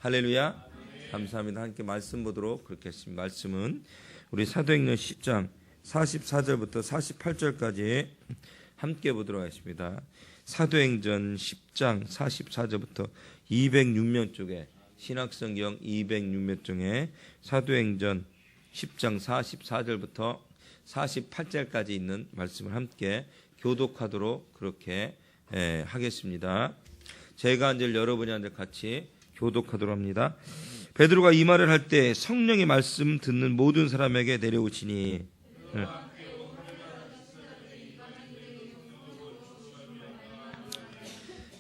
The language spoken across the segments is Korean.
할렐루야. 감사합니다. 함께 말씀 보도록 그렇겠습니다. 말씀은 우리 사도행전 10장 44절부터 48절까지 함께 보도록 하겠습니다. 사도행전 10장 44절부터 206면 쪽에 신학성경 206면 쪽에 사도행전 10장 44절부터 48절까지 있는 말씀을 함께 교독하도록 그렇게 하겠습니다. 제가 앉을 여러분이 앉을 같이 교독하도록 합니다. 베드로가 이 말을 할 때 성령의 말씀 듣는 모든 사람에게 내려오시니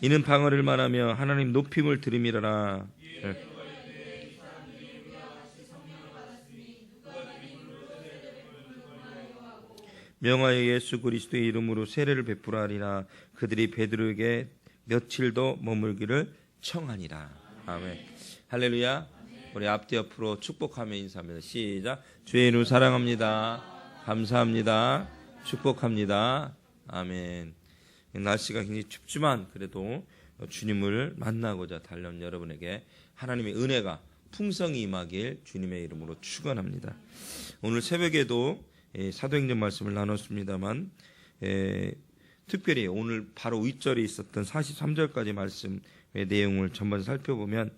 이는 방언을 말하며 하나님 높임을 들음이라라. 명하여 예수 그리스도의 이름으로 세례를 베푸라리라. 그들이 베드로에게 며칠도 머물기를 청하니라. 아멘. 할렐루야. 우리 앞뒤 옆으로 축복하며 인사합니다. 시작. 주의 이름 사랑합니다. 감사합니다. 축복합니다. 아멘. 날씨가 굉장히 춥지만 그래도 주님을 만나고자 달려온 여러분에게 하나님의 은혜가 풍성히 임하길 주님의 이름으로 축원합니다. 오늘 새벽에도 사도행전 말씀을 나눴습니다만 특별히 오늘 바로 윗절에 있었던 43절까지 말씀의 내용을 전반 살펴보면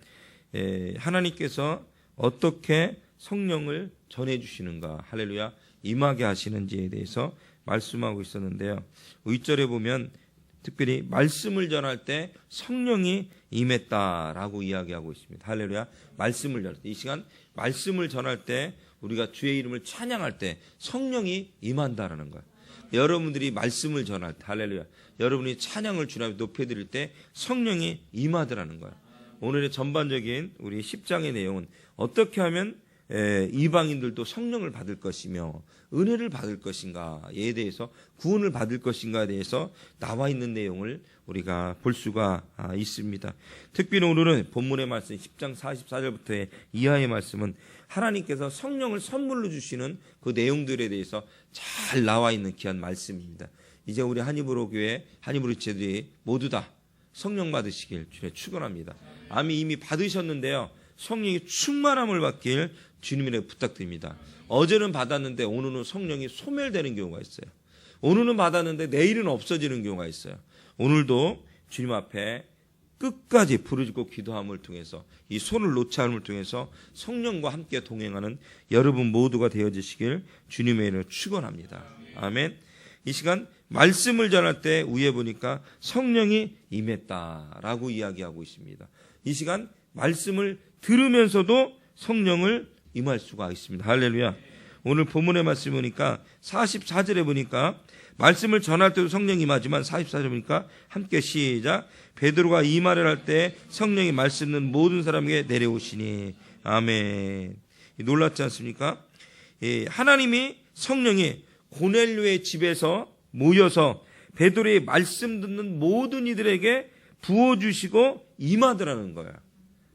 하나님께서 어떻게 성령을 전해주시는가, 할렐루야, 임하게 하시는지에 대해서 말씀하고 있었는데요. 윗절에 보면 특별히 말씀을 전할 때 성령이 임했다라고 이야기하고 있습니다. 할렐루야. 말씀을 전할 때, 이 시간 말씀을 전할 때 우리가 주의 이름을 찬양할 때 성령이 임한다라는 거예요. 여러분들이 말씀을 전할 때, 할렐루야, 여러분이 찬양을 주님 높여드릴 때 성령이 임하더라는 거예요. 오늘의 전반적인 우리 10장의 내용은 어떻게 하면 이방인들도 성령을 받을 것이며 은혜를 받을 것인가에 대해서, 구원을 받을 것인가에 대해서 나와 있는 내용을 우리가 볼 수가 있습니다. 특별히 오늘은 본문의 말씀 10장 44절부터의 이하의 말씀은 하나님께서 성령을 선물로 주시는 그 내용들에 대해서 잘 나와 있는 귀한 말씀입니다. 이제 우리 한이브로 교회, 한이브로 지체들이 모두 다 성령 받으시길 주님 축원합니다. 이미 받으셨는데요, 성령이 충만함을 받길 주님의 부탁드립니다. 어제는 받았는데 오늘은 성령이 소멸되는 경우가 있어요. 오늘은 받았는데 내일은 없어지는 경우가 있어요. 오늘도 주님 앞에 끝까지 부르짖고 기도함을 통해서, 이 손을 놓지 않음을 통해서 성령과 함께 동행하는 여러분 모두가 되어지시길 주님의 이름으로 축원합니다. 아멘. 이 시간 말씀을 전할 때 위에 보니까 성령이 임했다라고 이야기하고 있습니다. 이 시간 말씀을 들으면서도 성령을 임할 수가 있습니다. 할렐루야. 오늘 본문의 말씀 보니까 44절에 보니까 말씀을 전할 때도 성령이 임하지만 44절에 보니까 함께 시작. 베드로가 이 말을 할 때 성령이 말씀 듣는 모든 사람에게 내려오시니. 아멘. 놀랍지 않습니까? 하나님이, 성령이 고넬료의 집에서 모여서 베드로의 말씀 듣는 모든 이들에게 부어주시고 임하더라는 거야.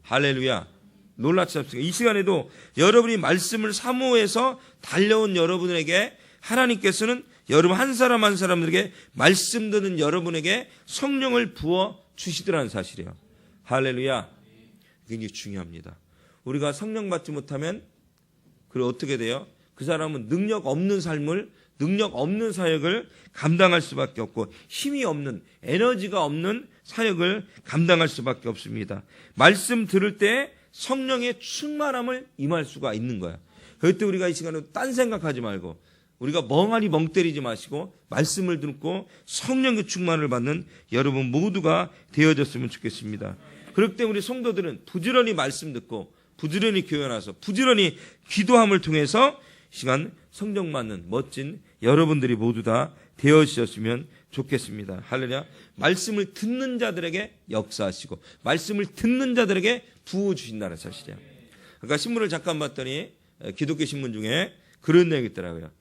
할렐루야. 놀랍지 않습니까? 이 시간에도 여러분이 말씀을 사모해서 달려온 여러분에게 하나님께서는 여러분 한 사람 한 사람들에게 말씀 듣는 여러분에게 성령을 부어 주시더라는 사실이에요. 할렐루야. 굉장히 중요합니다. 우리가 성령 받지 못하면 그리고 어떻게 돼요? 그 사람은 능력 없는 삶을, 능력 없는 사역을 감당할 수밖에 없고 힘이 없는, 에너지가 없는 사역을 감당할 수밖에 없습니다. 말씀 들을 때 성령의 충만함을 임할 수가 있는 거야. 그때 우리가 이 시간에 딴 생각하지 말고 우리가 멍하니 멍 때리지 마시고 말씀을 듣고 성령의 충만을 받는 여러분 모두가 되어졌으면 좋겠습니다. 그럴 때 우리 성도들은 부지런히 말씀 듣고 부지런히 교회 나서 부지런히 기도함을 통해서 시간 성령 받는 멋진 여러분들이 모두 다 되어지셨으면 좋겠습니다. 할렐루야. 말씀을 듣는 자들에게 역사하시고 말씀을 듣는 자들에게 부어주신다는 사실이야. 그러니까 신문을 잠깐 봤더니 기독교 신문 중에 그런 내용이 있더라고요.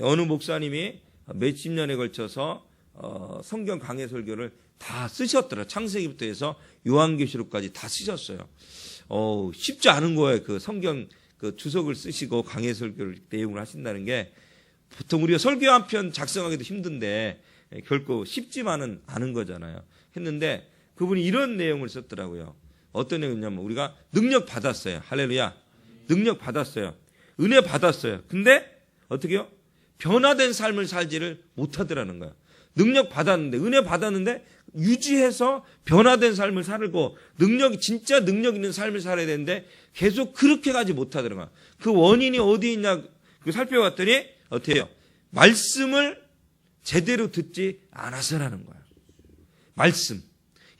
어느 목사님이 몇십 년에 걸쳐서 성경 강해 설교를 다 쓰셨더라. 창세기부터 해서 요한계시록까지 다 쓰셨어요. 쉽지 않은 거예요. 그 성경 그 주석을 쓰시고 강해 설교를 내용을 하신다는 게 보통 우리가 설교 한 편 작성하기도 힘든데 결코 쉽지만은 않은 거잖아요. 했는데 그분이 이런 내용을 썼더라고요. 어떤 얘기냐면 우리가 능력 받았어요. 할렐루야. 능력 받았어요. 은혜 받았어요. 근데 어떻게 해요? 변화된 삶을 살지를 못하더라는 거예요. 능력 받았는데, 은혜 받았는데 유지해서 변화된 삶을 살고 진짜 능력 있는 삶을 살아야 되는데 계속 그렇게 가지 못하더라는 거예요. 그 원인이 어디 있냐 살펴봤더니 어떻게 해요? 말씀을 제대로 듣지 않아서라는 거예요.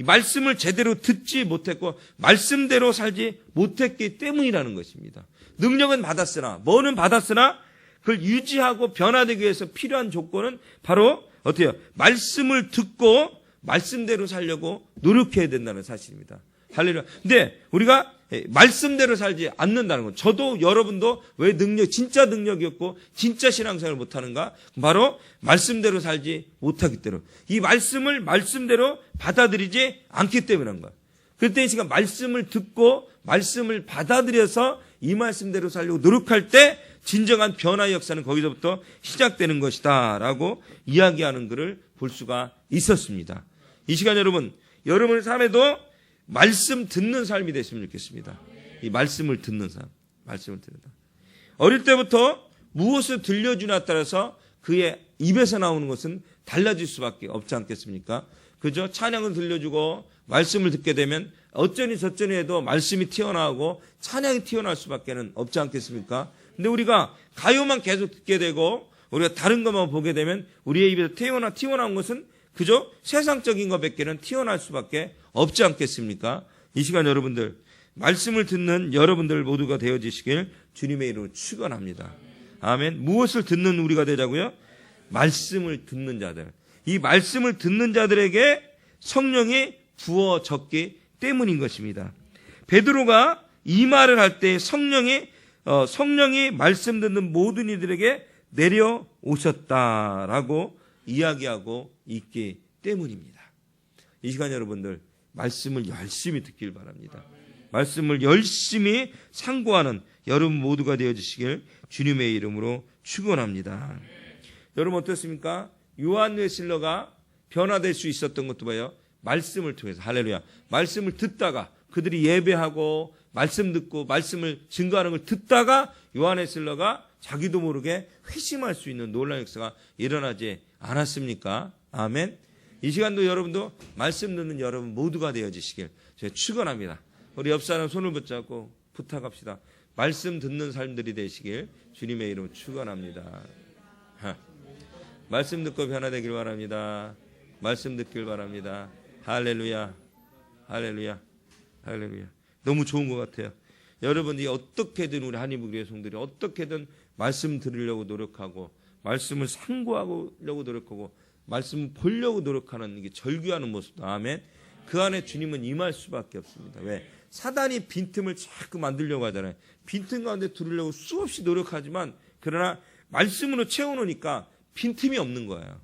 이 말씀을 제대로 듣지 못했고 말씀대로 살지 못했기 때문이라는 것입니다. 능력은 받았으나, 뭐는 받았으나 그걸 유지하고 변화되기 위해서 필요한 조건은 바로 어떻게 해요? 말씀을 듣고 말씀대로 살려고 노력해야 된다는 사실입니다. 할렐루야. 근데 우리가 말씀대로 살지 않는다는 건, 저도 여러분도 왜 진짜 능력이었고 진짜 신앙생활을 못하는가? 바로 말씀대로 살지 못하기 때문에, 이 말씀을 말씀대로 받아들이지 않기 때문인 거야. 그때 이 시간 말씀을 듣고 말씀을 받아들여서 이 말씀대로 살려고 노력할 때 진정한 변화의 역사는 거기서부터 시작되는 것이다 라고 이야기하는 것을 볼 수가 있었습니다. 이 시간 여러분의 삶에도 말씀 듣는 삶이 됐으면 좋겠습니다. 이 말씀을 듣는 삶, 말씀을 듣는 삶. 어릴 때부터 무엇을 들려주냐에 따라서 그의 입에서 나오는 것은 달라질 수밖에 없지 않겠습니까? 그죠? 찬양을 들려주고 말씀을 듣게 되면 어쩌니 저쩌니 해도 말씀이 튀어나오고 찬양이 튀어나올 수밖에 없지 않겠습니까? 근데 우리가 가요만 계속 듣게 되고 우리가 다른 것만 보게 되면 우리의 입에서 튀어나온 것은 그저 세상적인 것밖에는 튀어나올 수밖에 없지 않겠습니까? 이 시간 여러분들, 말씀을 듣는 여러분들 모두가 되어지시길 주님의 이름으로 축원합니다. 아멘. 무엇을 듣는 우리가 되자고요? 말씀을 듣는 자들. 이 말씀을 듣는 자들에게 성령이 부어졌기 때문인 것입니다. 베드로가 이 말을 할 때 성령이 말씀 듣는 모든 이들에게 내려오셨다라고 이야기하고 있기 때문입니다. 이 시간 여러분들, 말씀을 열심히 듣길 바랍니다. 말씀을 열심히 상고하는 여러분 모두가 되어주시길 주님의 이름으로 축원합니다. 여러분 어떻습니까? 요한 웨슬러가 변화될 수 있었던 것도 봐요. 말씀을 통해서. 할렐루야. 말씀을 듣다가 그들이 예배하고 말씀 듣고 말씀을 증거하는 걸 듣다가 요한 웨슬러가 자기도 모르게 회심할 수 있는 놀라운 역사가 일어나지 않았습니까? 아멘. 이 시간도 여러분도 말씀 듣는 여러분 모두가 되어지시길 제가 축원합니다. 우리 옆 사람 손을 붙잡고 부탁합시다. 말씀 듣는 삶들이 되시길 주님의 이름으로 축원합니다. 말씀 듣고 변화되길 바랍니다. 말씀 듣길 바랍니다. 할렐루야, 할렐루야, 할렐루야. 너무 좋은 것 같아요. 여러분이 어떻게든 우리 한인부교회 성들이 어떻게든 말씀 들으려고 노력하고 말씀을 상고하려고 노력하고 말씀을 보려고 노력하는 이게 절규하는 모습도 아멘. 그 안에 주님은 임할 수밖에 없습니다. 왜? 사단이 빈틈을 자꾸 만들려고 하잖아요. 빈틈 가운데 들으려고 수없이 노력하지만 그러나 말씀으로 채워놓으니까 빈틈이 없는 거예요.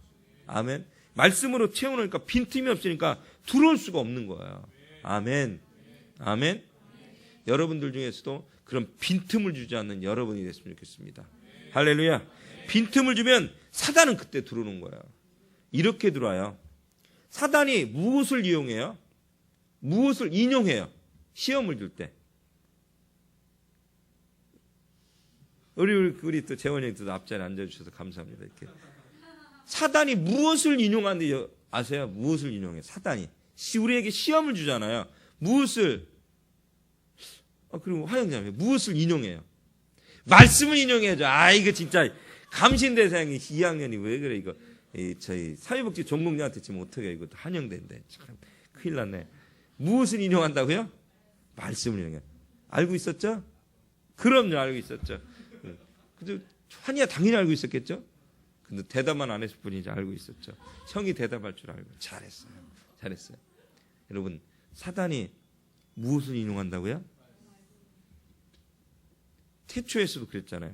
아멘. 말씀으로 채워놓으니까 빈틈이 없으니까 들어올 수가 없는 거예요. 아멘. 아멘. 여러분들 중에서도 그런 빈틈을 주지 않는 여러분이 됐으면 좋겠습니다. 할렐루야. 빈틈을 주면 사단은 그때 들어오는 거예요. 이렇게 들어와요. 사단이 무엇을 이용해요? 무엇을 인용해요? 시험을 줄 때. 우리 또 재원이 형도 앞자리에 앉아주셔서 감사합니다. 이렇게. 사단이 무엇을 인용하는지 아세요? 무엇을 인용해요? 사단이. 우리에게 시험을 주잖아요. 무엇을, 그리고 화영자매, 무엇을 인용해요? 말씀을 인용해야죠. 이거 진짜 감신대상이 2학년이 왜 그래, 이거. 저희 사회복지 전공자한테 지금 어떻게 이거 한영대인데. 참, 큰일 났네. 무엇을 인용한다고요? 말씀을 인용해요. 알고 있었죠? 그럼요, 알고 있었죠. 근데 환희야 당연히 알고 있었겠죠? 근데 대답만 안 했을 뿐이지 알고 있었죠. 형이 대답할 줄 알고. 잘했어요. 잘했어요. 여러분, 사단이 무엇을 인용한다고요? 태초에서도 그랬잖아요.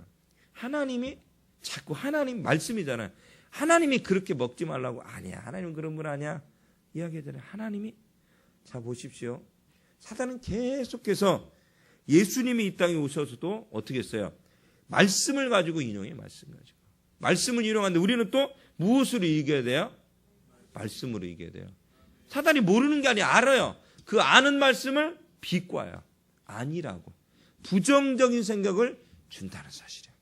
하나님이 자꾸 하나님 말씀이잖아요. 하나님이 그렇게 먹지 말라고. 아니야, 하나님은 그런 분 아니야 이야기하잖아요. 하나님이. 자 보십시오. 사단은 계속해서 예수님이 이 땅에 오셔서도 어떻게 했어요? 말씀을 가지고 인용해. 말씀 가지고. 말씀을 인용하는데 우리는 또 무엇으로 이겨야 돼요? 말씀으로 이겨야 돼요. 사단이 모르는 게 아니라 알아요. 그 아는 말씀을 비과야. 아니라고. 부정적인 생각을 준다는 사실이에요.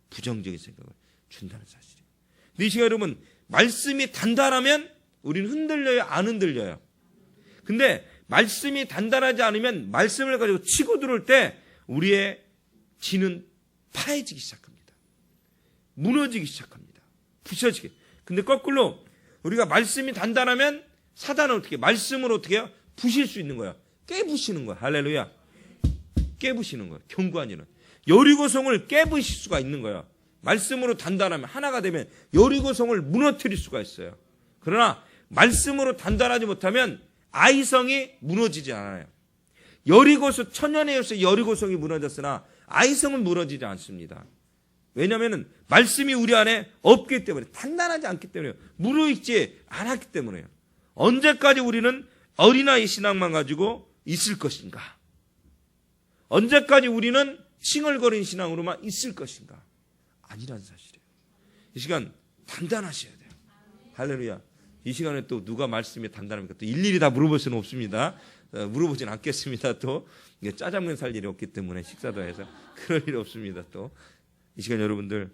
부정적인 생각을 준다는 사실이에요. 근데 이 시간 여러분, 말씀이 단단하면 우리는 흔들려요? 안 흔들려요? 근데 말씀이 단단하지 않으면 말씀을 가지고 치고 들어올 때 우리의 지는 파해지기 시작합니다. 무너지기 시작합니다. 부셔지게. 근데 거꾸로 우리가 말씀이 단단하면 사단은 어떻게 말씀으로 어떻게 해요? 부실 수 있는 거야. 깨부시는 거야. 할렐루야. 깨부시는 거야. 경관이는 여리고성을 깨부실 수가 있는 거야. 말씀으로 단단하면 하나가 되면 여리고성을 무너뜨릴 수가 있어요. 그러나 말씀으로 단단하지 못하면 아이성이 무너지지 않아요. 여리고성 천년에 열서 여리고성이 무너졌으나 아이성은 무너지지 않습니다. 왜냐하면 말씀이 우리 안에 없기 때문에, 단단하지 않기 때문에요. 무르익지 않았기 때문에요. 언제까지 우리는 어린아이 신앙만 가지고 있을 것인가? 언제까지 우리는 칭얼거리는 신앙으로만 있을 것인가? 아니란 사실이에요. 이 시간 단단하셔야 돼요. 할렐루야. 이 시간에 또 누가 말씀이 단단합니까? 또 일일이 다 물어볼 수는 없습니다. 물어보진 않겠습니다. 또 짜장면 살 일이 없기 때문에 식사도 해서 그럴 일 없습니다. 또 이 시간 여러분들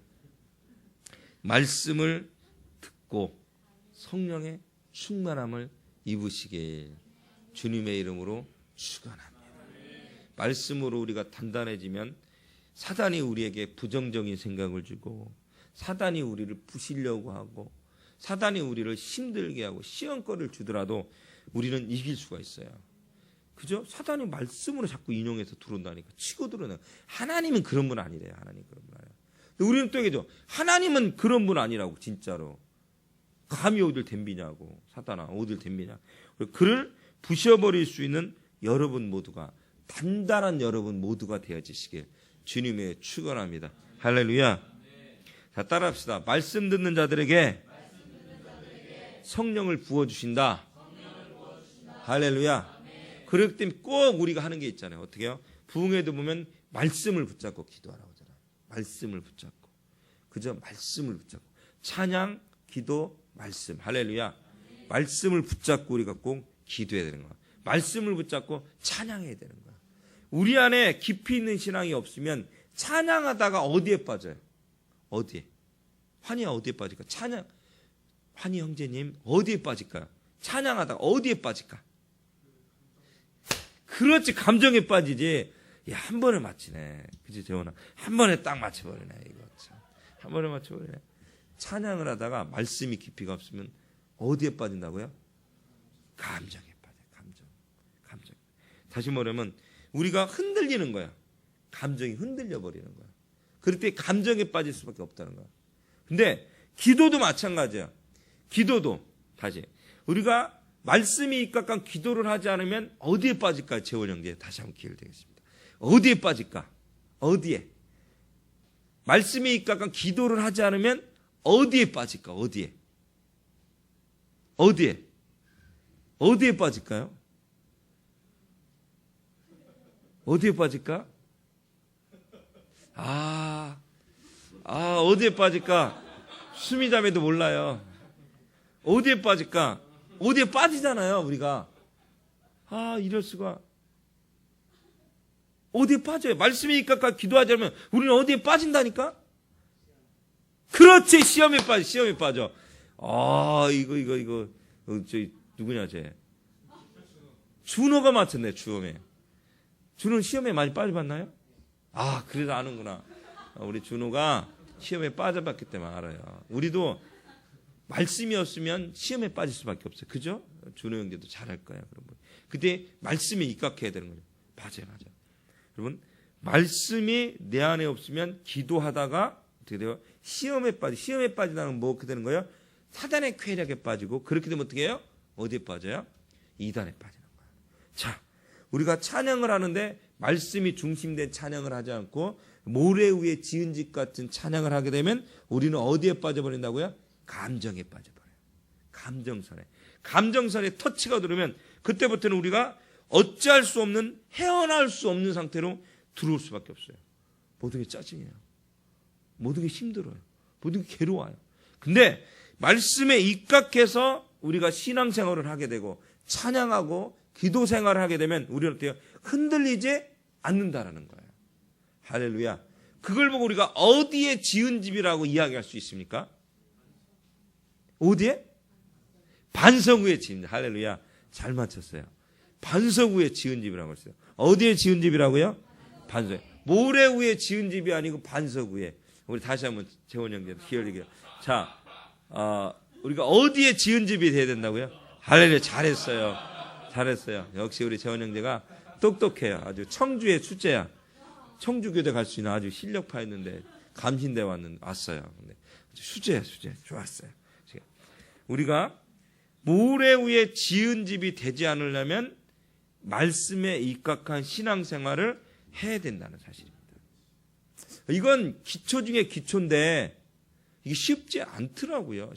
말씀을 듣고 성령의 충만함을 입으시길 주님의 이름으로 축원합니다. 말씀으로 우리가 단단해지면 사단이 우리에게 부정적인 생각을 주고, 사단이 우리를 부시려고 하고, 사단이 우리를 힘들게 하고 시험거리를 주더라도 우리는 이길 수가 있어요. 그죠? 사단이 말씀으로 자꾸 인용해서 들어온다니까. 치고 들어오는. 하나님은 그런 분 아니래요. 하나님 그런 분 아니에요. 우리는 또 얘기죠. 하나님은 그런 분 아니라고. 진짜로. 감히 어딜 덤비냐고. 사단아 어딜 덤비냐. 그를 부셔버릴 수 있는 여러분 모두가, 단단한 여러분 모두가 되어지시길 주님의 축원합니다. 할렐루야. 자, 따라합시다. 말씀 듣는 자들에게 성령을 부어주신다. 할렐루야. 그렇기 때문에 꼭 우리가 하는 게 있잖아요. 어떻게 해요? 부흥회도 보면 말씀을 붙잡고 기도하라고 하잖아요. 말씀을 붙잡고. 그죠? 말씀을 붙잡고. 찬양, 기도, 말씀. 할렐루야. 말씀을 붙잡고 우리가 꼭 기도해야 되는 거야. 말씀을 붙잡고 찬양해야 되는 거야. 우리 안에 깊이 있는 신앙이 없으면 찬양하다가 어디에 빠져요? 어디에? 환희야 어디에 빠질까? 찬양. 환희 형제님 어디에 빠질까요? 찬양하다가 어디에 빠질까? 그렇지, 감정에 빠지지. 야, 한 번에 맞히네. 그치, 재원아? 한 번에 딱 맞춰버리네. 이거 참. 한 번에 맞춰버리네. 찬양을 하다가 말씀이 깊이가 없으면 어디에 빠진다고요? 감정에 빠져요. 감정. 다시 말하면 우리가 흔들리는 거야. 감정이 흔들려 버리는 거야. 그럴 때 감정에 빠질 수밖에 없다는 거야. 근데 기도도 마찬가지야. 기도도 다시 우리가 말씀이 입각한 기도를 하지 않으면 어디에 빠질까요? 재원 형제 다시 한번 기회를 드리겠습니다. 어디에 빠질까? 어디에? 말씀이 입각한 기도를 하지 않으면 어디에 빠질까? 어디에? 어디에 빠질까요? 어디에 빠질까? 어디에 빠질까? 수미자매도 몰라요. 어디에 빠질까? 어디에 빠지잖아요, 우리가. 이럴 수가. 어디에 빠져요? 말씀이 입각하고 기도하지 않으면 우리는 어디에 빠진다니까? 그렇지, 시험에 빠져. 이거. 저기, 누구냐, 쟤. 준호가 맞췄네, 주험에. 준호는 시험에 많이 빠져봤나요? 그래도 아는구나. 우리 준호가 시험에 빠져봤기 때문에 알아요. 우리도 말씀이 없으면 시험에 빠질 수밖에 없어요. 그죠? 준호 형제도 잘할 거예요. 여러분. 그때 말씀에 입각해야 되는 거예요. 맞아요. 여러분, 말씀이 내 안에 없으면 기도하다가 어떻게 돼요? 시험에 빠지다는 뭐 어떻게 되는 거예요? 사단의 쾌락에 빠지고, 그렇게 되면 어떻게 해요? 어디에 빠져요? 이단에 빠지는 거예요. 자, 우리가 찬양을 하는데 말씀이 중심된 찬양을 하지 않고 모래 위에 지은 집 같은 찬양을 하게 되면 우리는 어디에 빠져버린다고요? 감정에 빠져버려요. 감정선에 터치가 들어오면 그때부터는 우리가 어찌할 수 없는, 헤어날 수 없는 상태로 들어올 수밖에 없어요. 모든 게 짜증이에요. 모든 게 힘들어요. 모든 게 괴로워요. 근데 말씀에 입각해서 우리가 신앙생활을 하게 되고 찬양하고 기도 생활을 하게 되면 우리는 어때요? 흔들리지 않는다라는 거예요. 할렐루야. 그걸 보고 우리가 어디에 지은 집이라고 이야기할 수 있습니까? 어디에? 반석 위에 지은 집. 할렐루야. 잘 맞췄어요. 반석 위에 지은 집이라고 했어요. 어디에 지은 집이라고요? 반석. 모래 위에 지은 집이 아니고 반석 위에. 우리 다시 한번 재원 형제 기어리게요. 자, 우리가 어디에 지은 집이 돼야 된다고요? 할렐루야. 잘했어요. 잘했어요. 역시 우리 재원 형제가 똑똑해요. 아주 청주의 수재야. 청주교대 갈 수 있는 아주 실력파였는데 감신대 왔어요. 근데 수재 좋았어요. 우리가 모래 위에 지은 집이 되지 않으려면 말씀에 입각한 신앙생활을 해야 된다는 사실입니다. 이건 기초 중에 기초인데 이게 쉽지 않더라고요.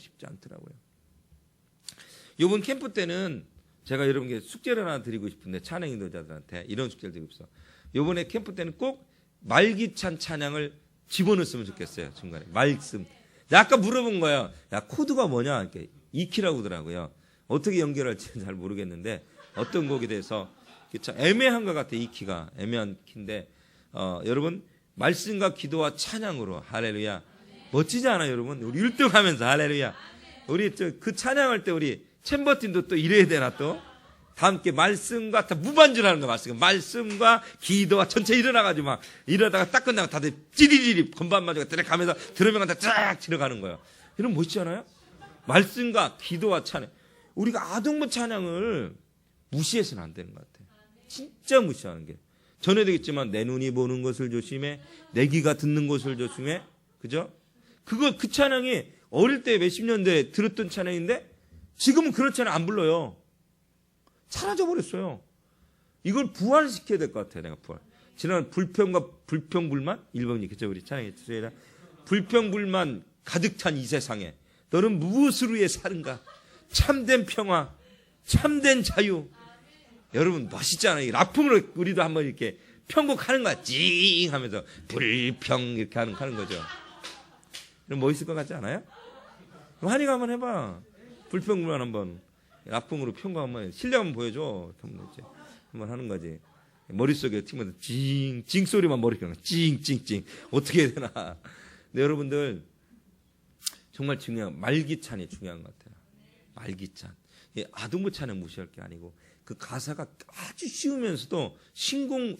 이번 캠프 때는 제가 여러분께 숙제를 하나 드리고 싶은데 찬양 인도자들한테 이런 숙제를 드리고 싶어요. 이번에 캠프 때는 꼭 말기찬 찬양을 집어넣었으면 좋겠어요. 중간에 말씀. 아까 물어본 거예요. 야, 코드가 뭐냐? 이렇게 이키라고 하더라고요. 어떻게 연결할지 잘 모르겠는데 어떤 곡에 대해서 참 애매한 것 같아요. 이 키가 애매한 키인데 여러분 말씀과 기도와 찬양으로 할렐루야. 멋지지 않아요, 여러분? 우리 1등하면서 할렐루야. 우리 그 찬양할 때 우리 챔버팀도 또 이래야 되나 또? 다 함께 말씀과 다 무반주라는 거 말씀과 기도와 전체 일어나가지고 막 이러다가 딱 끝나고 다들 찌리리리 건반 맞아가 들어가면서 들으면 다 쫙 지나가는 거예요. 이런 멋있지 않아요? 말씀과 기도와 찬양. 우리가 아동부 찬양을 무시해서는 안 되는 것 같아요. 진짜 무시하는 게. 전에도 있지만 내 눈이 보는 것을 조심해, 내 귀가 듣는 것을 조심해. 그죠? 그 찬양이 어릴 때 몇십 년대 들었던 찬양인데 지금은 그런 찬양 안 불러요. 사라져 버렸어요. 이걸 부활시켜야 될 것 같아요. 내가 부활. 지난 불평과 불평불만 1번이 그죠? 우리 찬양이 주제라 불평불만 가득 찬 이 세상에 너는 무엇으로 위해 사는가? 참된 평화, 참된 자유. 여러분 멋있잖아요. 라품으로 우리도 한번 이렇게 편곡하는 거야. 찡 하면서 불평 이렇게 하는 거죠. 그럼 멋있을 것 같지 않아요? 그럼 한이가 한번 해봐. 불평불만 한번 라품으로 편곡 한번 실력 한번 보여줘. 한번 하는 거지. 머릿속에 튀면서 찡 소리만 머릿속에 찡 어떻게 해야 되나. 근데 여러분들 정말 중요한 말기찬이 중요한 것 같아요. 말기찬. 아동부 찬은 무시할 게 아니고 그 가사가 아주 쉬우면서도 신금을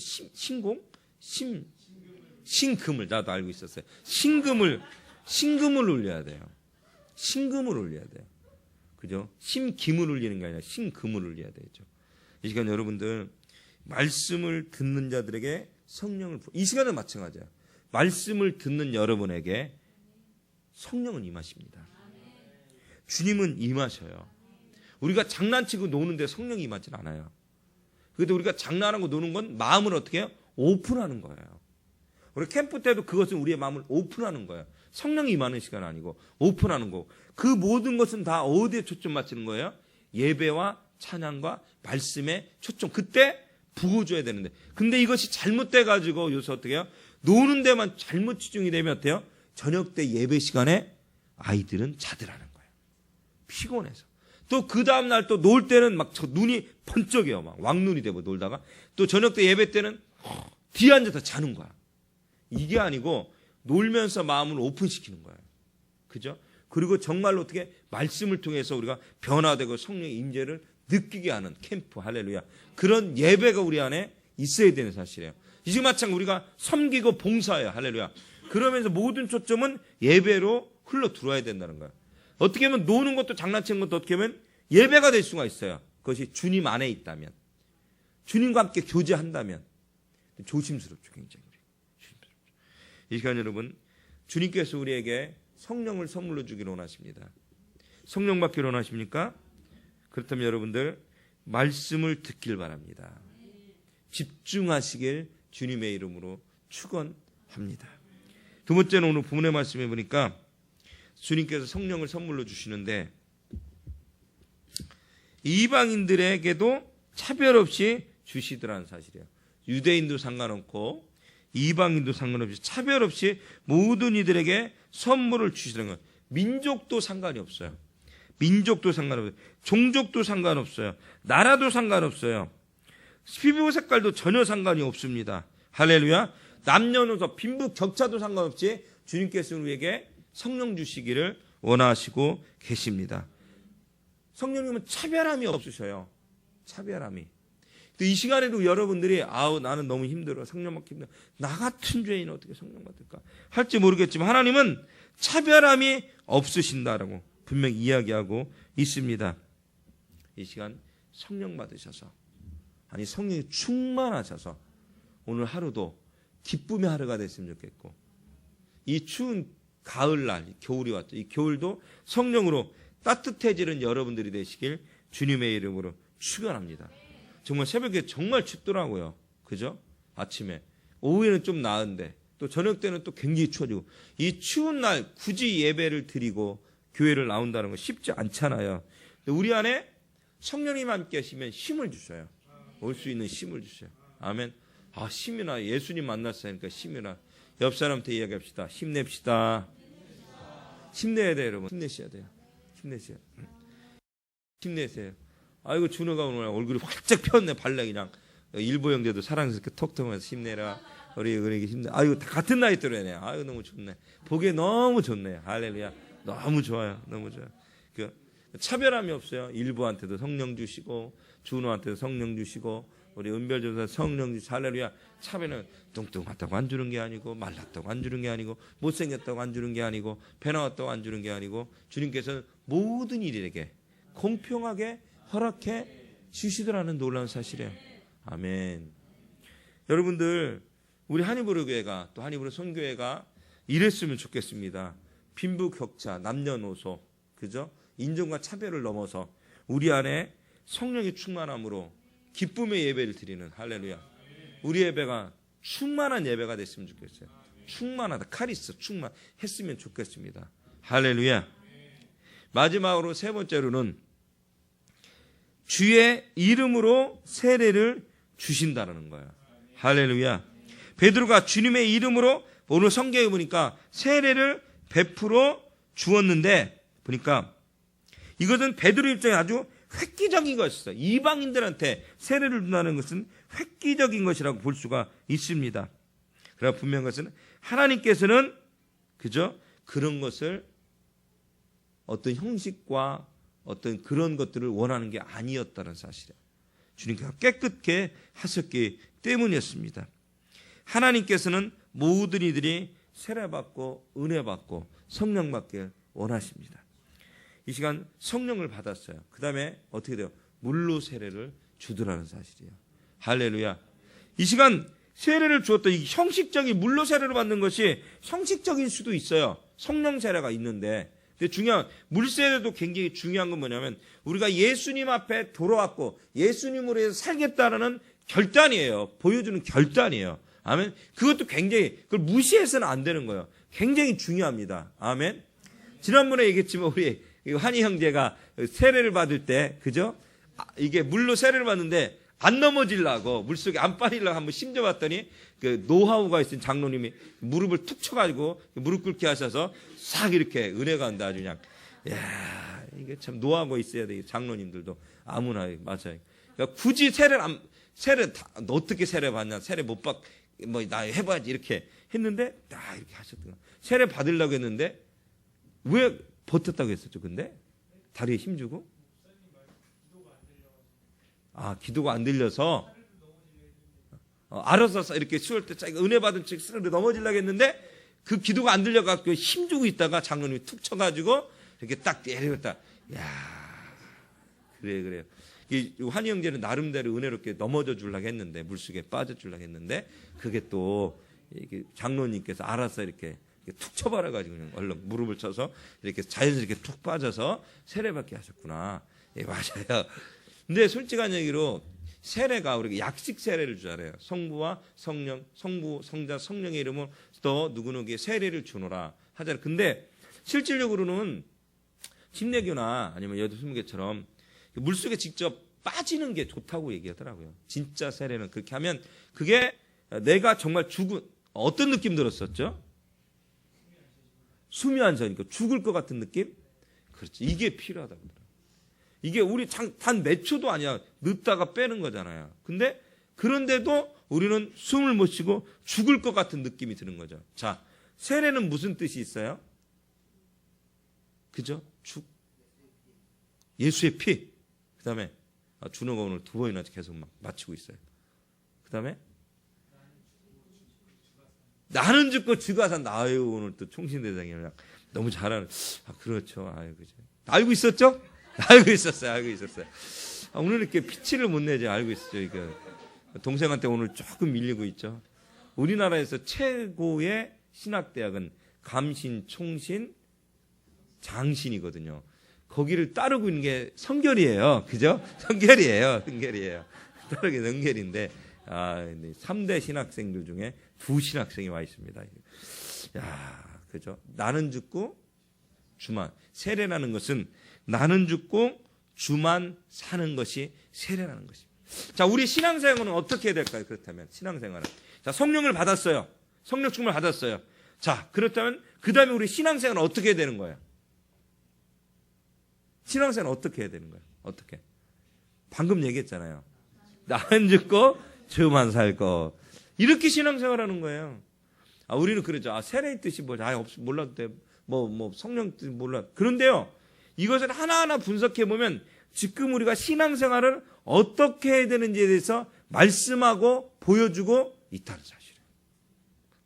나도 알고 있었어요. 신금을 올려야 돼요. 신금을 올려야 돼요. 그죠? 심김을 울리는 게 아니라 신금을 울려야 되죠. 이 시간 여러분들 말씀을 듣는 자들에게 성령을 이 시간은 마찬가지야. 말씀을 듣는 여러분에게 성령은 임하십니다. 주님은 임하셔요. 우리가 장난치고 노는데 성령이 임하진 않아요. 그래도 우리가 장난하고 노는 건 마음을 어떻게 해요? 오픈하는 거예요. 우리 캠프 때도 그것은 우리의 마음을 오픈하는 거예요. 성령이 임하는 시간 아니고 오픈하는 거. 그 모든 것은 다 어디에 초점 맞추는 거예요? 예배와 찬양과 말씀에 초점. 그때 부어줘야 되는데. 근데 이것이 잘못돼가지고 요새 어떻게 해요? 노는 데만 잘못 집중이 되면 어때요? 저녁 때 예배 시간에 아이들은 자더라는 거예요. 피곤해서. 또 그 다음날 또 놀 때는 막 눈이 번쩍여요. 막 왕눈이 되고 놀다가 또 저녁 때 예배 때는 뒤에 앉아서 자는 거야. 이게 아니고 놀면서 마음을 오픈시키는 거예요. 그죠? 그리고 정말로 어떻게 말씀을 통해서 우리가 변화되고 성령의 임재를 느끼게 하는 캠프 할렐루야. 그런 예배가 우리 안에 있어야 되는 사실이에요. 이제 마찬가지로 우리가 섬기고 봉사해요. 할렐루야. 그러면서 모든 초점은 예배로 흘러 들어와야 된다는 거예요. 어떻게 하면 노는 것도 장난치는 것도 어떻게 하면 예배가 될 수가 있어요. 그것이 주님 안에 있다면. 주님과 함께 교제한다면. 조심스럽죠. 굉장히. 조심스럽죠. 이 시간 여러분 주님께서 우리에게 성령을 선물로 주기를 원하십니다. 성령 받기를 원하십니까? 그렇다면 여러분들 말씀을 듣길 바랍니다. 집중하시길 주님의 이름으로 축원합니다. 두 번째는 오늘 본문의 말씀에 보니까 주님께서 성령을 선물로 주시는데 이방인들에게도 차별 없이 주시더라는 사실이에요. 유대인도 상관없고 이방인도 상관없이 차별 없이 모든 이들에게 선물을 주시더라는 거예요. 민족도 상관이 없어요. 민족도 상관없어요. 종족도 상관없어요. 나라도 상관없어요. 피부 색깔도 전혀 상관이 없습니다. 할렐루야. 남녀노소 빈부 격차도 상관없이 주님께서 우리에게 성령 주시기를 원하시고 계십니다. 성령님은 차별함이 없으셔요. 차별함이. 이 시간에도 여러분들이 나는 너무 힘들어. 성령 받기 힘들어. 나 같은 죄인은 어떻게 성령 받을까? 할지 모르겠지만 하나님은 차별함이 없으신다라고 분명히 이야기하고 있습니다. 이 시간 성령 받으셔서 성령이 충만하셔서 오늘 하루도 기쁨의 하루가 됐으면 좋겠고 이 추운 가을날 겨울이 왔죠. 이 겨울도 성령으로 따뜻해지는 여러분들이 되시길 주님의 이름으로 축원합니다. 정말 새벽에 정말 춥더라고요. 그죠? 아침에. 오후에는 좀 나은데 또 저녁 때는 또 굉장히 추워지고 이 추운 날 굳이 예배를 드리고 교회를 나온다는 거 쉽지 않잖아요. 근데 우리 안에 성령님 함께 하시면 힘을 주셔요. 올 수 있는 힘을 주셔요. 아멘. 힘이나 예수님 만났으니까 힘이나 옆 사람한테 이야기합시다. 힘냅시다. 힘내야 돼요, 여러분. 힘내셔야 돼요. 힘내세요. 힘내세요. 아이고 준호가 오늘 얼굴이 활짝 폈네. 발레 그냥 일보 형제도 사랑스럽게 톡톡하면서 힘내라. 우리 힘내. 아이고 다 같은 나이 또래네. 아이고 너무 좋네. 보기에 너무 좋네. 할렐루야. 너무 좋아요. 너무 좋아요. 차별함이 없어요. 일부한테도 성령 주시고 준호한테도 성령 주시고 우리 은별조사 성령 주시고 할렐루야. 차별은 뚱뚱하다고 안 주는 게 아니고 말랐다고 안 주는 게 아니고 못생겼다고 안 주는 게 아니고 배 나왔다고 안 주는 게 아니고 주님께서는 모든 일에게 공평하게 허락해 주시더라는 놀라운 사실이에요. 아멘. 여러분들 우리 한이브로 교회가 또 한이브로 선교회가 이랬으면 좋겠습니다. 빈부격차 남녀노소 그죠? 인종과 차별을 넘어서 우리 안에 성령의 충만함으로 기쁨의 예배를 드리는 할렐루야. 우리 예배가 충만한 예배가 됐으면 좋겠어요. 충만하다. 카리스 충만했으면 좋겠습니다. 할렐루야. 마지막으로 세 번째로는 주의 이름으로 세례를 주신다는 거예요. 할렐루야. 베드로가 주님의 이름으로 오늘 성경에 보니까 세례를 베풀어 주었는데 보니까 이것은 베드로 입장에 아주 획기적인 것이었어요. 이방인들한테 세례를 준다는 것은 획기적인 것이라고 볼 수가 있습니다. 그러나 분명한 것은 하나님께서는 그저 그런 것을 어떤 형식과 어떤 그런 것들을 원하는 게 아니었다는 사실이에요. 주님께서 깨끗게 하셨기 때문이었습니다. 하나님께서는 모든 이들이 세례받고 은혜받고 성령 받길 원하십니다. 이 시간 성령을 받았어요. 그 다음에 어떻게 돼요? 물로 세례를 주더라는 사실이에요. 할렐루야. 이 시간 세례를 주었다. 이 형식적인 물로 세례를 받는 것이 형식적인 수도 있어요. 성령 세례가 있는데. 근데 중요한 물 세례도 굉장히 중요한 건 뭐냐면 우리가 예수님 앞에 돌아왔고 예수님으로 해서 살겠다라는 결단이에요. 보여주는 결단이에요. 아멘. 그것도 굉장히 그걸 무시해서는 안 되는 거예요. 굉장히 중요합니다. 아멘. 지난번에 얘기했지만 우리 한이 형제가 세례를 받을 때 그죠? 이게 물로 세례를 받는데 안 넘어지려고 물속에 안 빠지려고 한번 심겨봤더니 그 노하우가 있은 장로님이 무릎을 툭 쳐가지고 무릎 꿇게 하셔서 싹 이렇게 은혜가 온다 아주 그냥. 야 이게 참 노하우가 있어야 돼. 장로님들도 아무나 맞아요. 그러니까 굳이 세례 너 어떻게 세례 받냐? 세례 못 받 뭐 나 해봐야지 이렇게 했는데 딱 이렇게 하셨더라. 세례 받으려고 했는데 왜 버텼다고 했었죠? 근데 다리에 힘주고 기도가 안 들려서 알아서 이렇게 수월 때 자기가 은혜 받은 척 스르르 넘어지려고 했는데 그 기도가 안 들려갖고 힘주고 있다가 장로님이 툭 쳐가지고 이렇게 딱 내려갔다. 야 그래요. 이 한이 형제는 나름대로 은혜롭게 넘어져 주려고 했는데 물속에 빠져 주려고 했는데 그게 또 장로님께서 알아서 이렇게 툭 쳐버려가지고 그냥 얼른 무릎을 쳐서 이렇게 자연스럽게 툭 빠져서 세례받게 하셨구나. 예, 맞아요. 근데 솔직한 얘기로 세례가 우리가 약식 세례를 주잖아요. 성부와 성령, 성부, 성자, 성령의 이름으로 또 누구누구에게 세례를 주노라 하잖아요. 근데 실질적으로는 침례교나 아니면 여도 스무개처럼 물속에 직접 빠지는 게 좋다고 얘기하더라고요. 진짜 세례는 그렇게 하면 그게 내가 정말 어떤 느낌 들었었죠? 숨이 안 쉬니까 죽을 것 같은 느낌? 그렇지. 이게 필요하다고. 이게 우리 단 몇 초도 아니야. 늦다가 빼는 거잖아요. 근데 그런데도 우리는 숨을 못 쉬고 죽을 것 같은 느낌이 드는 거죠. 자, 세례는 무슨 뜻이 있어요? 그죠? 예수의 피. 그 다음에 준호가 오늘 2번이나 계속 막 맞추고 있어요. 그 다음에 나는 죽고 주가 산다. 아유, 오늘 또 총신대장이랑 너무 잘하는. 그렇죠. 아유, 그죠. 알고 있었죠? 알고 있었어요. 오늘 이렇게 피치를 못 내죠. 알고 있었죠. 이거 동생한테 오늘 조금 밀리고 있죠. 우리나라에서 최고의 신학대학은 감신, 총신, 장신이거든요. 거기를 따르고 있는 게 성결이에요. 그죠? 성결이에요. 따르게 성결인데, 3대 신학생들 중에 2 신학생이 와 있습니다. 야, 그죠? 나는 죽고 주만. 세례라는 것은 나는 죽고 주만 사는 것이 세례라는 것입니다. 자, 우리 신앙생활은 어떻게 해야 될까요? 그렇다면 신앙생활은, 자, 성령을 받았어요. 성령 충만을 받았어요. 자, 그렇다면 그 다음에 우리 신앙생활은 어떻게 해야 되는 거예요? 신앙생활은 어떻게 해야 되는 거예요? 어떻게? 방금 얘기했잖아요. 나는 죽고 주만 살고. 이렇게 신앙생활하는 거예요. 우리는 그러죠. 세례의 뜻이 뭐지? 몰라도 돼. 성령 뜻 몰라. 그런데요, 이것을 하나하나 분석해 보면 지금 우리가 신앙생활을 어떻게 해야 되는지에 대해서 말씀하고 보여주고 있다는 사실이에요.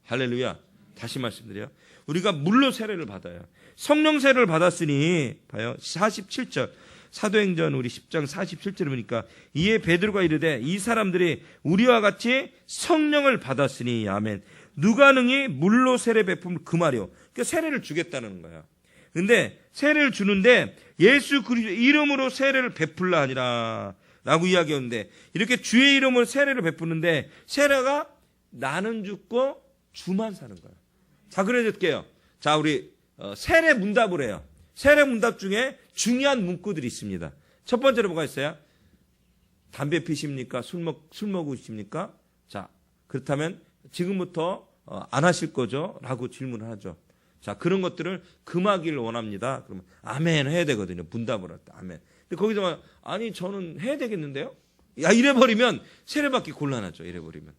할렐루야. 다시 말씀드려요. 우리가 물로 세례를 받아요. 성령 세례를 받았으니 봐요. 47절 사도행전 우리 10장 47절을 보니까 이에 베드로가 이르되 이 사람들이 우리와 같이 성령을 받았으니 아멘. 누가 능히 물로 세례 베품을 그 말이요. 그러니까 세례를 주겠다는 거야. 근데 세례를 주는데 예수 그리스도 이름으로 세례를 베풀라 하니라 라고 이야기했는데, 이렇게 주의 이름으로 세례를 베푸는데 세례가 나는 죽고 주만 사는 거야. 자, 그래줄게요. 자, 우리 세례 문답을 해요. 세례 문답 중에 중요한 문구들이 있습니다. 첫 번째로 뭐가 있어요? 담배 피십니까? 술 먹으십니까? 자, 그렇다면 지금부터 안 하실 거죠? 라고 질문을 하죠. 자, 그런 것들을 금하기를 원합니다. 그러면 아멘 해야 되거든요. 문답을 할 때 아멘. 근데 거기서 아니 저는 해야 되겠는데요? 야, 이래버리면 세례받기 곤란하죠. 이래버리면.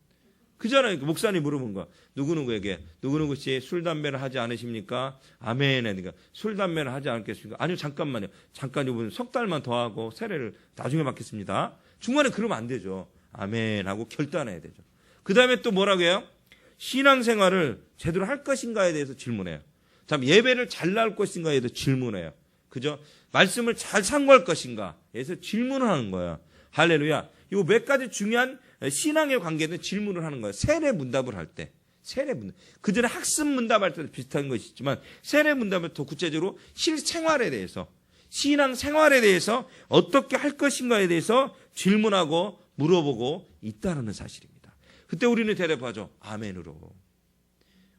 그잖아요. 목사님 물어본 거. 누구누구에게 누구누구 씨 술 담배를 하지 않으십니까? 아멘. 그러니까 술 담배를 하지 않겠습니까? 아니요, 잠깐만요. 잠깐 이분 석 달만 더 하고 세례를 나중에 받겠습니다. 중간에 그러면 안 되죠. 아멘 하고 결단해야 되죠. 그 다음에 또 뭐라고 해요? 신앙생활을 제대로 할 것인가에 대해서 질문해요. 다음 예배를 잘 나올 것인가에 대해서 질문해요. 그죠? 말씀을 잘 상고할 것인가에 대해서 질문을 하는 거예요. 할렐루야. 이 몇 가지 중요한 신앙의 관계는 질문을 하는 거예요. 세례 문답을 할 때. 세례 문답. 그 전에 학습 문답할 때도 비슷한 것이 있지만 세례 문답을 더 구체적으로 실생활에 대해서, 신앙 생활에 대해서 어떻게 할 것인가에 대해서 질문하고 물어보고 있다는 사실입니다. 그때 우리는 대답하죠. 아멘으로.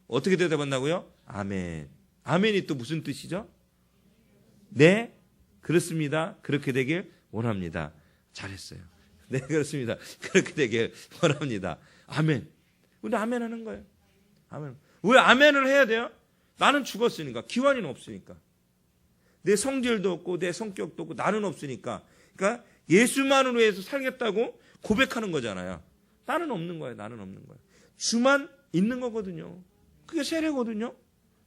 어떻게 대답한다고요? 아멘. 아멘이 또 무슨 뜻이죠? 네, 그렇습니다. 그렇게 되길 원합니다. 잘했어요. 네, 그렇습니다. 그렇게 되길 원합니다. 아멘. 우리 아멘 하는 거예요. 아멘. 왜 아멘을 해야 돼요? 나는 죽었으니까. 기환이는 없으니까. 내 성질도 없고 내 성격도 없고 나는 없으니까. 그러니까 예수만으로 해서 살겠다고 고백하는 거잖아요. 나는 없는 거예요. 나는 없는 거예요. 주만 있는 거거든요. 그게 세례거든요.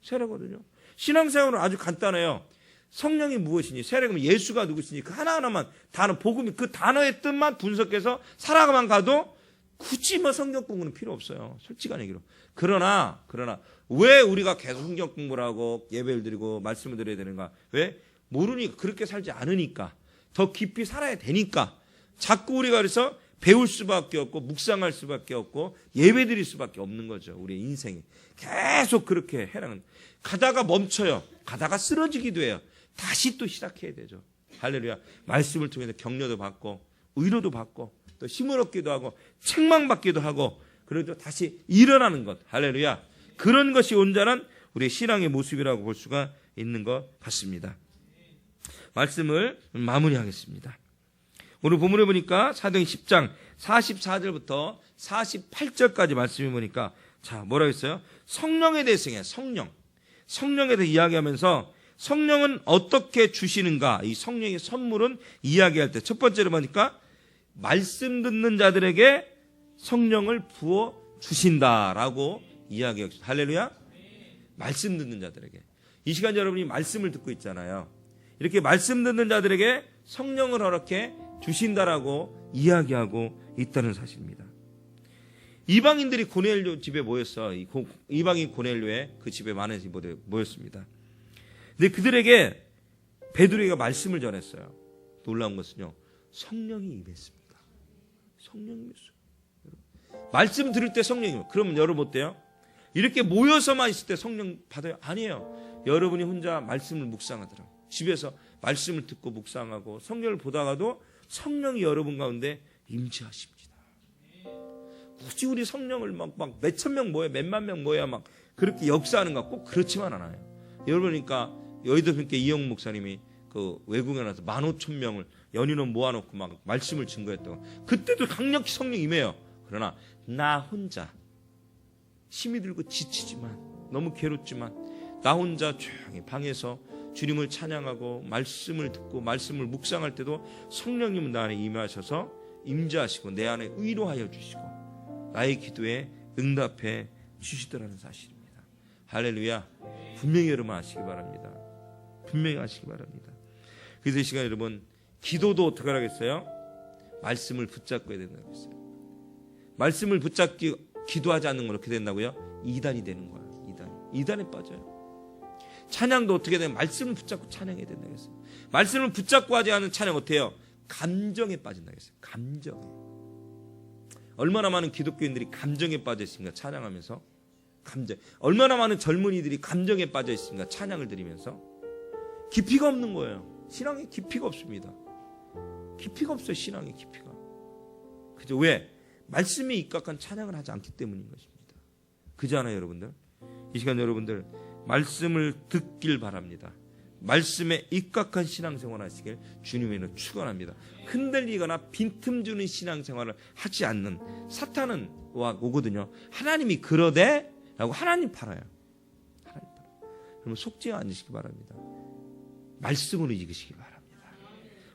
세례거든요. 신앙생활은 아주 간단해요. 성령이 무엇이니, 세례가 예수가 누구시니, 그 하나하나만 단어, 복음이 그 단어의 뜻만 분석해서 살아가만 가도 굳이 성경 공부는 필요 없어요. 솔직한 얘기로. 그러나 왜 우리가 계속 성경 공부를 하고 예배를 드리고 말씀을 드려야 되는가? 왜? 모르니까, 그렇게 살지 않으니까, 더 깊이 살아야 되니까 자꾸 우리가 그래서 배울 수밖에 없고 묵상할 수밖에 없고 예배 드릴 수밖에 없는 거죠. 우리의 인생이 계속 그렇게 해라는. 가다가 멈춰요. 가다가 쓰러지기도 해요. 다시 또 시작해야 되죠. 할렐루야. 말씀을 통해서 격려도 받고 위로도 받고 또 힘을 얻기도 하고 책망받기도 하고 그래도 다시 일어나는 것. 할렐루야. 그런 것이 온전한 우리의 신앙의 모습이라고 볼 수가 있는 것 같습니다. 말씀을 마무리하겠습니다. 오늘 본문에 보니까 사도행 10장 44절부터 48절까지 말씀해 보니까 자, 뭐라고 했어요? 성령에 대해서 해요. 성령에 대해 이야기하면서 성령은 어떻게 주시는가? 이 성령의 선물은 이야기할 때 첫 번째로 보니까 말씀 듣는 자들에게 성령을 부어 주신다라고 이야기했습니다. 할렐루야. 말씀 듣는 자들에게. 이 시간 여러분이 말씀을 듣고 있잖아요. 이렇게 말씀 듣는 자들에게 성령을 허락해 주신다라고 이야기하고 있다는 사실입니다. 이방인들이 고넬료 집에 모였어. 이방인 고넬료의 그 집에 많은 집에 모였습니다. 근데 그들에게 베드로가 말씀을 전했어요. 놀라운 것은요, 성령이 임했습니다. 성령이 임했어요. 말씀 들을 때 성령이. 그러면 여러분 어때요? 이렇게 모여서만 있을 때 성령 받아요? 아니에요. 여러분이 혼자 말씀을 묵상하더라고요. 집에서 말씀을 듣고 묵상하고 성령을 보다가도 성령이 여러분 가운데 임재하십니다. 굳이 우리 성령을 막 몇천 명 모여, 몇만 명 모여 막 그렇게 역사하는 것 같고 그렇지만 않아요. 여러분 그러니까 여의도교회 이영 목사님이 그 외국에 나서 15,000명을 연인원 모아놓고 막 말씀을 증거했다고. 그때도 강력히 성령 임해요. 그러나 나 혼자 힘이 들고 지치지만 너무 괴롭지만 나 혼자 조용히 방에서 주님을 찬양하고 말씀을 듣고 말씀을 묵상할 때도 성령님은 나 안에 임하셔서 임재하시고 내 안에 위로하여 주시고 나의 기도에 응답해 주시더라는 사실입니다. 할렐루야. 분명히 여러분 아시기 바랍니다. 분명히 아시기 바랍니다. 그래서 이 시간 여러분 기도도 어떻게 하겠어요? 말씀을 붙잡고 해야 된다고 했어요. 말씀을 붙잡기 기도하지 않는 건 어떻게 된다고요? 이단이 되는 거예요. 이단에 빠져요. 찬양도 어떻게 되면 말씀을 붙잡고 찬양해야 된다고 했어요. 말씀을 붙잡고 하지 않은 찬양 어떻게 해요? 감정에 빠진다고 했어요. 감정에. 얼마나 많은 기독교인들이 감정에 빠져 있습니까? 찬양하면서. 감정. 얼마나 많은 젊은이들이 감정에 빠져 있습니까? 찬양을 드리면서. 깊이가 없는 거예요. 신앙에 깊이가 없습니다. 깊이가 없어요. 신앙에 깊이가. 그죠? 왜? 말씀에 입각한 찬양을 하지 않기 때문인 것입니다. 그지 않아요, 여러분들? 이 시간 여러분들 말씀을 듣길 바랍니다. 말씀에 입각한 신앙생활 하시길 주님에는 축원합니다. 흔들리거나 빈틈 주는 신앙생활을 하지 않는 사탄은 오거든요. 하나님이 그러되 라고 하나님 팔아요. 하나님 팔아요. 그러면 속지 않으시기 바랍니다. 말씀으로 이기시기 바랍니다.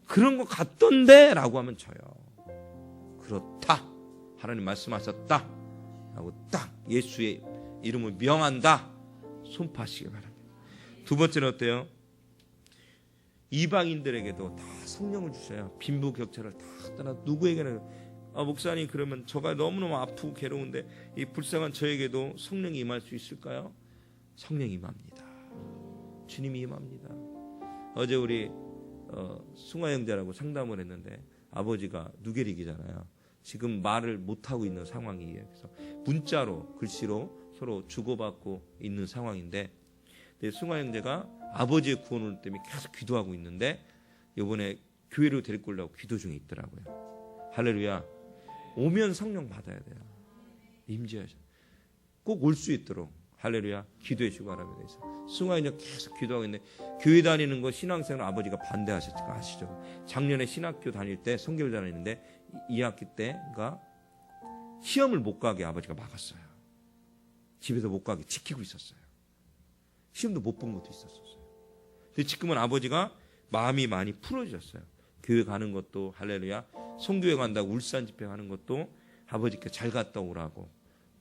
그런 것 같던데 라고 하면 져요. 그렇다. 하나님 말씀하셨다. 라고 딱 예수의 이름을 명한다. 손파시기 바랍니다. 두 번째는 어때요? 이방인들에게도 다 성령을 주셔요. 빈부격차를 다 떠나 누구에게는 목사님 그러면 저가 너무너무 아프고 괴로운데 이 불쌍한 저에게도 성령이 임할 수 있을까요? 성령이 임합니다. 주님이 임합니다. 어제 우리 승화 형제라고 상담을 했는데 아버지가 누게릭이잖아요. 지금 말을 못하고 있는 상황이에요. 그래서 문자로 글씨로 서로 주고받고 있는 상황인데 승화 형제가 아버지의 구원을 때문에 계속 기도하고 있는데 이번에 교회로 데리고 오려고 기도 중에 있더라고요. 할렐루야. 오면 성령 받아야 돼요. 임재하셔. 꼭 올 수 있도록 할렐루야 기도해 주시기 바랍니다. 승화 형제 계속 기도하고 있는데 교회 다니는 거 신앙생활 아버지가 반대하셨을 거 아시죠? 작년에 신학교 다닐 때 성교를 다니는데 2학기 때가 시험을 못 가게 아버지가 막았어요. 집에서 못 가게 지키고 있었어요. 시험도 못 본 것도 있었어요. 근데 지금은 아버지가 마음이 많이 풀어졌어요. 교회 가는 것도 할렐루야 성교회 간다고 울산 집회 가는 것도 아버지께 잘 갔다 오라고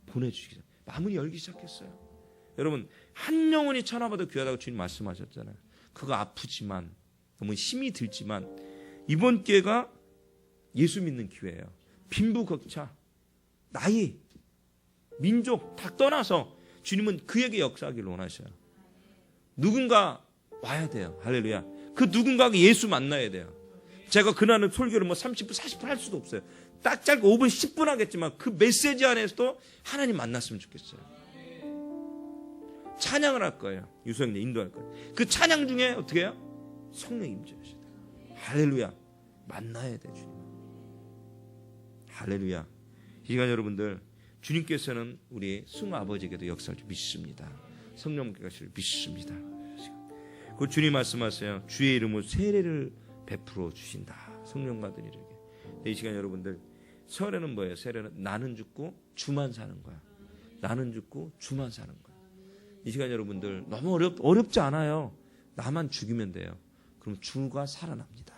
보내주시기 마음을 열기 시작했어요. 여러분 한 영혼이 천하보다 귀하다고 주님 말씀하셨잖아요. 그거 아프지만 너무 힘이 들지만 이번 기회가 예수 믿는 기회예요. 빈부격차 나이 민족 다 떠나서 주님은 그에게 역사하기를 원하셔요. 누군가 와야 돼요. 할렐루야. 그 누군가가 예수 만나야 돼요. 제가 그날은 설교를 30분 40분 할 수도 없어요. 딱 짧고 5분 10분 하겠지만 그 메시지 안에서도 하나님 만났으면 좋겠어요. 찬양을 할 거예요. 유소형님 인도할 거예요. 그 찬양 중에 어떻게 해요? 성령 임재하셔야 돼요. 할렐루야. 만나야 돼요. 주님. 할렐루야. 이 시간 여러분들 주님께서는 우리 승화 아버지에게도 역사를 믿습니다. 성령께서 믿습니다. 그 주님 말씀하세요. 주의 이름으로 세례를 베풀어 주신다. 성령 받은 이에게. 이 시간 여러분들 세례는 뭐예요? 세례는 나는 죽고 주만 사는 거야. 나는 죽고 주만 사는 거야. 이 시간 여러분들 너무 어렵지 않아요. 나만 죽이면 돼요. 그럼 주가 살아납니다.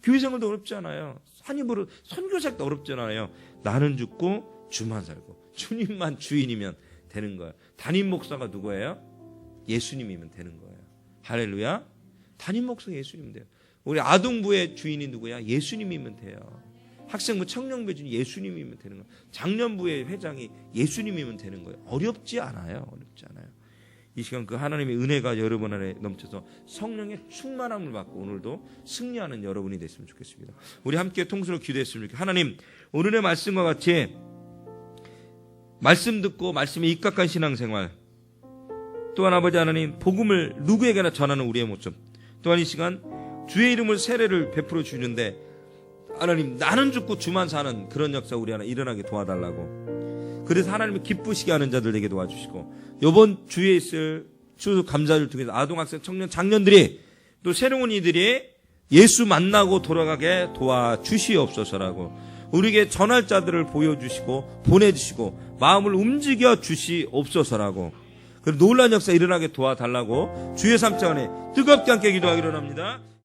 교회 생활도 어렵지 않아요. 한 입으로 선교사도 어렵지 않아요. 나는 죽고 주만 살고 주님만 주인이면 되는 거예요. 담임 목사가 누구예요? 예수님이면 되는 거예요. 할렐루야. 담임 목사가 예수님이면 돼요. 우리 아동부의 주인이 누구야? 예수님이면 돼요. 학생부 청년부 주인 예수님이면 되는 거예요. 장년부의 회장이 예수님이면 되는 거예요. 어렵지 않아요. 어렵지 않아요. 이 시간 그 하나님의 은혜가 여러분 안에 넘쳐서 성령의 충만함을 받고 오늘도 승리하는 여러분이 됐으면 좋겠습니다. 우리 함께 통수로 기도했으면 좋겠습니다. 하나님, 오늘의 말씀과 같이 말씀 듣고 말씀에 입각한 신앙생활, 또한 아버지 하나님 복음을 누구에게나 전하는 우리의 모습, 또한 이 시간 주의 이름을 세례를 베풀어 주는데 하나님 나는 죽고 주만 사는 그런 역사 우리 하나 일어나게 도와달라고, 그래서 하나님을 기쁘시게 하는 자들에게 도와주시고, 이번 주에 있을 추수 감사를 통해서 아동학생 청년 장년들이 또 새로운 이들이 예수 만나고 돌아가게 도와주시옵소서라고, 우리에게 전할 자들을 보여주시고 보내주시고 마음을 움직여 주시옵소서라고, 그리고 놀라운 역사 일어나게 도와달라고 주의 삼자 안에 뜨겁게 함께 기도하기로 합니다.